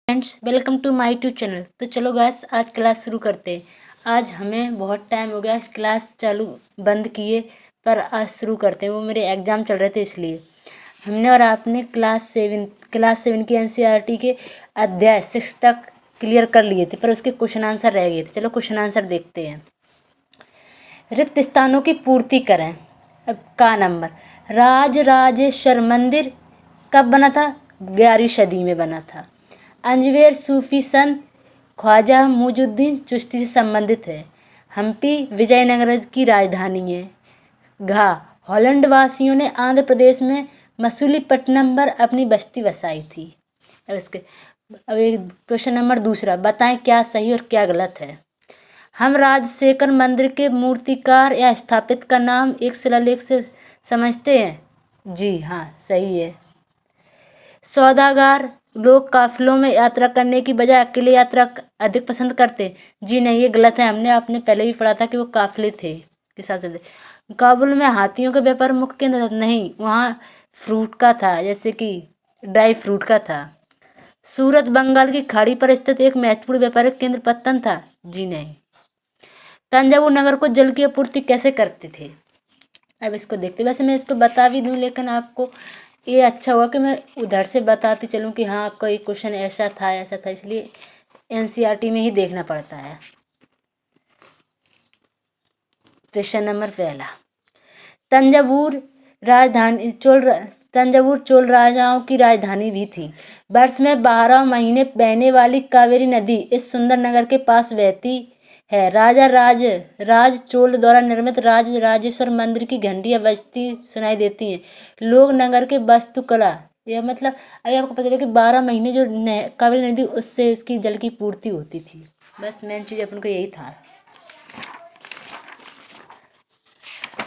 Friends, welcome to my YouTube channel. तो चलो gas, आज क्लास शुरू करते हैं। आज हमें बहुत टाइम हो गया क्लास चालू बंद किए, पर आज शुरू करते हैं। वो मेरे एग्ज़ाम चल रहे थे, इसलिए हमने और आपने क्लास सेवन की एनसीईआरटी के अध्याय 6 तक क्लियर कर लिए थे, पर उसके क्वेश्चन आंसर रह गए थे। चलो क्वेश्चन आंसर देखते हैं। रिक्त स्थानों की पूर्ति करें। अब का नंबर, राजराजेश्वर मंदिर कब बना था? 11वीं सदी में बना था। अंजवेर सूफी संत ख्वाजा मुइजुद्दीन चिश्ती से संबंधित है। हम्पी विजयनगर की राजधानी है। घा, हॉलैंड वासियों ने आंध्र प्रदेश में मसूलीपट्टनम पर अपनी बस्ती बसाई थी। अब एक क्वेश्चन नंबर दूसरा, बताएं क्या सही और क्या गलत है। हम राजशेखर मंदिर के मूर्तिकार या स्थापित का नाम एक शिलालेख से समझते हैं। जी हाँ, सही है। सौदागर लोग काफिलों में यात्रा करने की बजाय अकेले यात्रा अधिक पसंद करते। जी नहीं, ये गलत है। हमने आपने पहले भी पढ़ा था कि वो काफिले थे के साथ चलते। काबुल में हाथियों का व्यापार मुख्य केंद्र नहीं, वहाँ फ्रूट का था, जैसे कि ड्राई फ्रूट का था। सूरत बंगाल की खाड़ी पर स्थित एक महत्वपूर्ण व्यापारिक केंद्र पत्तन था। जी नहीं। तंजावुर नगर को जल की आपूर्ति कैसे करते थे? अब इसको देखते, वैसे मैं इसको बता भी दूं, लेकिन आपको ये अच्छा हुआ कि मैं उधर से बताती चलूं कि हाँ, आपका ये क्वेश्चन ऐसा था, इसलिए एनसीईआरटी में ही देखना पड़ता है। क्वेश्चन नंबर पहला, तंजावुर चोल राजाओं की राजधानी भी थी। वर्ष में 12 महीने बहने वाली कावेरी नदी इस सुंदर नगर के पास बहती है। राज चोल द्वारा निर्मित राजराजेश्वर मंदिर की घंटियां बजती सुनाई देती हैं। लोग नगर के वास्तुकला, यह मतलब अगर आपको पता चले कि 12 महीने जो कावेरी नदी, उससे इसकी जल की पूर्ति होती थी। बस मेन चीज़ अपन को यही था।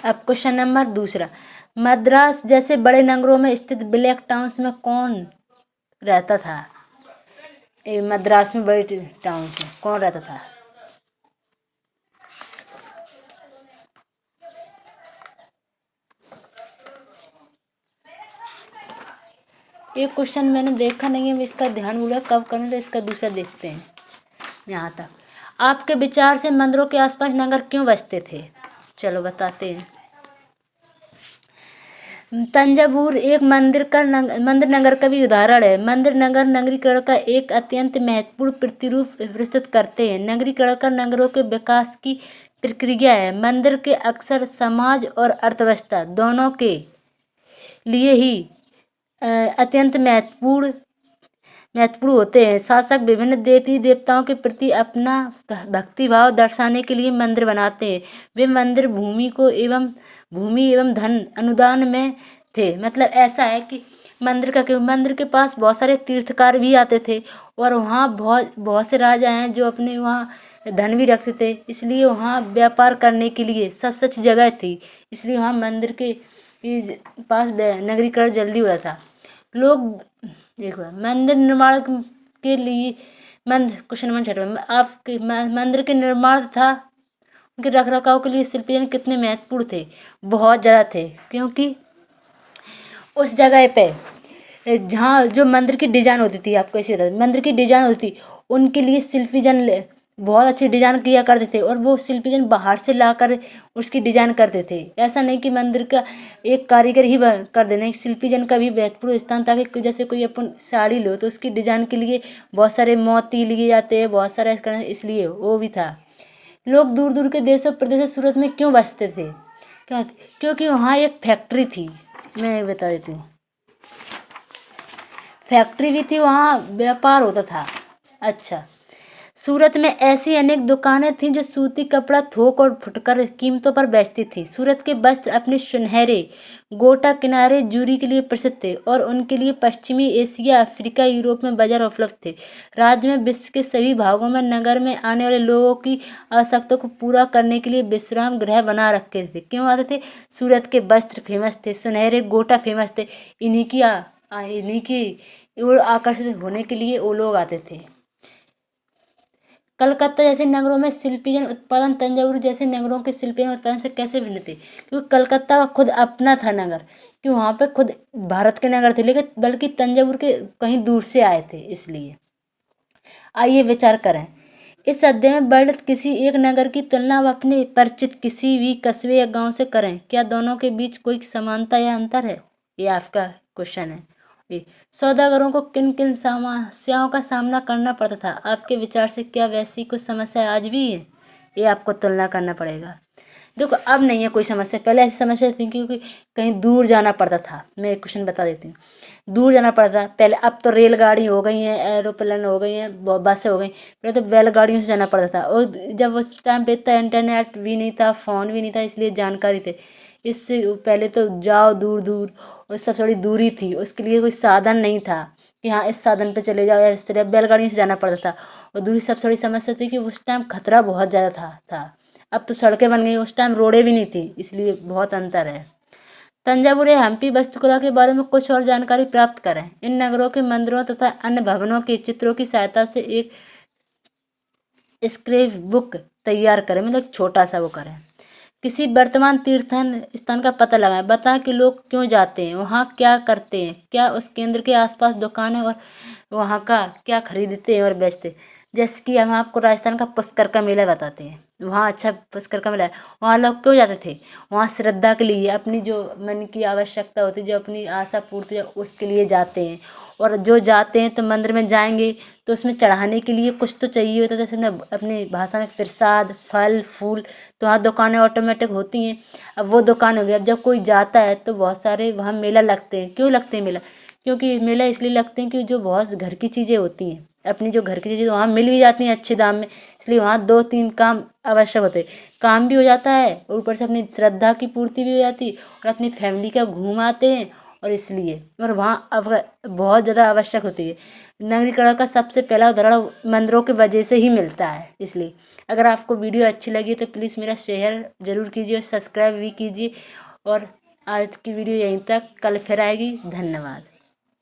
अब क्वेश्चन नंबर दूसरा, मद्रास जैसे बड़े नगरों में स्थित ब्लैक टाउन्स में कौन रहता था? मद्रास में बड़े टाउन्स में कौन रहता था? ये क्वेश्चन मैंने देखा नहीं है, इसका ध्यान भूला कब करना था। इसका दूसरा देखते हैं। यहाँ तक, आपके विचार से मंदिरों के आसपास नगर क्यों बसते थे? चलो बताते हैं। तंजावुर एक मंदिर नगर का भी उदाहरण है। मंदिर नगर नगरीकरण का एक अत्यंत महत्वपूर्ण प्रतिरूप प्रस्तुत करते हैं। नगरीकरण का नगरों के विकास की प्रक्रिया है। मंदिर के अक्सर समाज और अर्थव्यवस्था दोनों के लिए ही अत्यंत महत्वपूर्ण होते हैं। शासक विभिन्न देवी देवताओं के प्रति अपना भक्तिभाव दर्शाने के लिए मंदिर बनाते हैं। वे मंदिर भूमि एवं धन अनुदान में थे। मतलब ऐसा है कि मंदिर के पास बहुत सारे तीर्थकार भी आते थे, और वहाँ बहुत से राजा हैं जो अपने वहाँ धन भी रखते थे, इसलिए वहाँ व्यापार करने के लिए सबसे अच्छी जगह थी। इसलिए वहाँ मंदिर के पास नगरीकरण जल्दी हुआ था। लोग देखो, मंदिर निर्माण के लिए क्वेश्चन नंबर 6, आपके मंदिर के निर्माण तथा उनके रख रखाव के लिए शिल्पीजन कितने महत्वपूर्ण थे? बहुत ज़्यादा थे, क्योंकि उस जगह पे जहाँ जो मंदिर की डिजाइन होती थी, आपको ऐसे बता, मंदिर की डिजाइन होती थी, उनके लिए शिल्पीजन बहुत अच्छी डिजाइन किया करते थे, और वो शिल्पीजन बाहर से लाकर उसकी डिजाइन करते थे। ऐसा नहीं कि मंदिर का एक कारीगर ही कर देना, एक शिल्पीजन का भी महत्वपूर्ण स्थान था। कि जैसे कोई अपन साड़ी लो तो उसकी डिजाइन के लिए बहुत सारे मोती लिए जाते हैं, बहुत सारा इसलिए वो भी था। लोग दूर दूर के देशों प्रदेशों सूरत में क्यों बसते थे? क्योंकि वहाँ एक फैक्ट्री थी। मैं बता देती हूँ, फैक्ट्री भी थी, वहाँ व्यापार होता था। अच्छा, सूरत में ऐसी अनेक दुकानें थीं जो सूती कपड़ा थोक और फुटकर कीमतों पर बेचती थी। सूरत के वस्त्र अपने सुनहरे गोटा किनारे जूरी के लिए प्रसिद्ध थे, और उनके लिए पश्चिमी एशिया, अफ्रीका, यूरोप में बाजार उपलब्ध थे। राज्य में विश्व के सभी भागों में नगर में आने वाले लोगों की आवश्यकता को पूरा करने के लिए विश्राम गृह बना रखे थे। क्यों आते थे? सूरत के वस्त्र फेमस थे, सुनहरे गोटा फेमस थे। इन्हीं की ओर आकर्षित होने के लिए वो लोग आते थे। कलकत्ता जैसे नगरों में शिल्पीजन उत्पादन तंजावुर जैसे नगरों के शिल्पीजन उत्पादन से कैसे भिन्न थे? क्योंकि कलकत्ता का खुद अपना था नगर, कि वहाँ पे खुद भारत के नगर थे, लेकिन बल्कि तंजावुर के कहीं दूर से आए थे, इसलिए। आइए विचार करें। इस अध्याय में वर्णित किसी एक नगर की तुलना व अपने परिचित किसी भी कस्बे या गांव से करें। क्या दोनों के बीच कोई समानता या अंतर है? ये आपका क्वेश्चन है। सौदागरों को किन किन समस्याओं का सामना करना पड़ता था? आपके विचार से क्या वैसी कुछ समस्या आज भी है? ये आपको तुलना करना पड़ेगा। देखो, अब नहीं है कोई समस्या, पहले ऐसी समस्या थी क्योंकि कहीं दूर जाना पड़ता था। मैं एक क्वेश्चन बता देती हूँ, दूर जाना पड़ता था पहले। अब तो रेलगाड़ी हो गई हैं, एरोप्लेन हो गई हैं, बसें हो गई। पहले तो बैलगाड़ियों से जाना पड़ता था, और जब उस टाइम पे इतना इंटरनेट भी नहीं था, फ़ोन भी नहीं था, इसलिए जानकारी थे। इससे पहले तो जाओ दूर दूर, और सबसे बड़ी दूरी थी, उसके लिए कोई साधन नहीं था कि हाँ इस साधन पे चले जाओ या इस तरह। बैलगाड़ियों से जाना पड़ता था, और दूरी सबसे बड़ी समस्या थी कि उस टाइम खतरा बहुत ज़्यादा था। अब तो सड़कें बन गई, उस टाइम रोडें भी नहीं थी, इसलिए बहुत अंतर है। तंजावुर या हम्पी वास्तुकला के बारे में कुछ और जानकारी प्राप्त करें। इन नगरों के मंदिरों तथा अन्य भवनों के चित्रों की सहायता से एक स्क्रैप बुक तैयार करें, मतलब छोटा सा वो करें। किसी वर्तमान तीर्थ स्थान का पता लगाएं। बताएं कि लोग क्यों जाते हैं, वहाँ क्या करते हैं, क्या उस केंद्र के आसपास दुकानें और वहाँ का क्या खरीदते हैं और बेचते हैं। जैसे कि हम आपको राजस्थान का पुष्कर का मेला बताते हैं, वहाँ अच्छा पुष्कर का मेला है। वहाँ लोग क्यों जाते थे? वहाँ श्रद्धा के लिए, अपनी जो मन की आवश्यकता होती है, जो अपनी आशा पूर्ति है, उसके लिए जाते हैं। और जो जाते हैं तो मंदिर में जाएंगे तो उसमें चढ़ाने के लिए कुछ तो चाहिए होता है, जैसे अपनी भाषा में प्रसाद, फल फूल। तो वहाँ दुकानें ऑटोमेटिक होती हैं। अब वो दुकान हो गई, अब जब कोई जाता है तो बहुत सारे वहाँ मेला लगते हैं। क्यों लगते हैं मेला? क्योंकि मेला इसलिए लगते हैं कि जो बहुत घर की चीज़ें होती हैं, अपनी जो घर की चीज़ें वहाँ मिल भी जाती हैं अच्छे दाम में, इसलिए वहाँ 2-3 काम आवश्यक होते हैं। काम भी हो जाता है और ऊपर से अपनी श्रद्धा की पूर्ति भी हो जाती है, और अपनी फैमिली का घूम आते हैं। और इसलिए और वहाँ अब बहुत ज़्यादा आवश्यक होती है। नगरीकरण का सबसे पहला उदाहरण मंदिरों की वजह से ही मिलता है। इसलिए अगर आपको वीडियो अच्छी लगी तो प्लीज़ मेरा शेयर ज़रूर कीजिए और सब्सक्राइब भी कीजिए। और आज की वीडियो यहीं तक, कल फिर आएगी। धन्यवाद।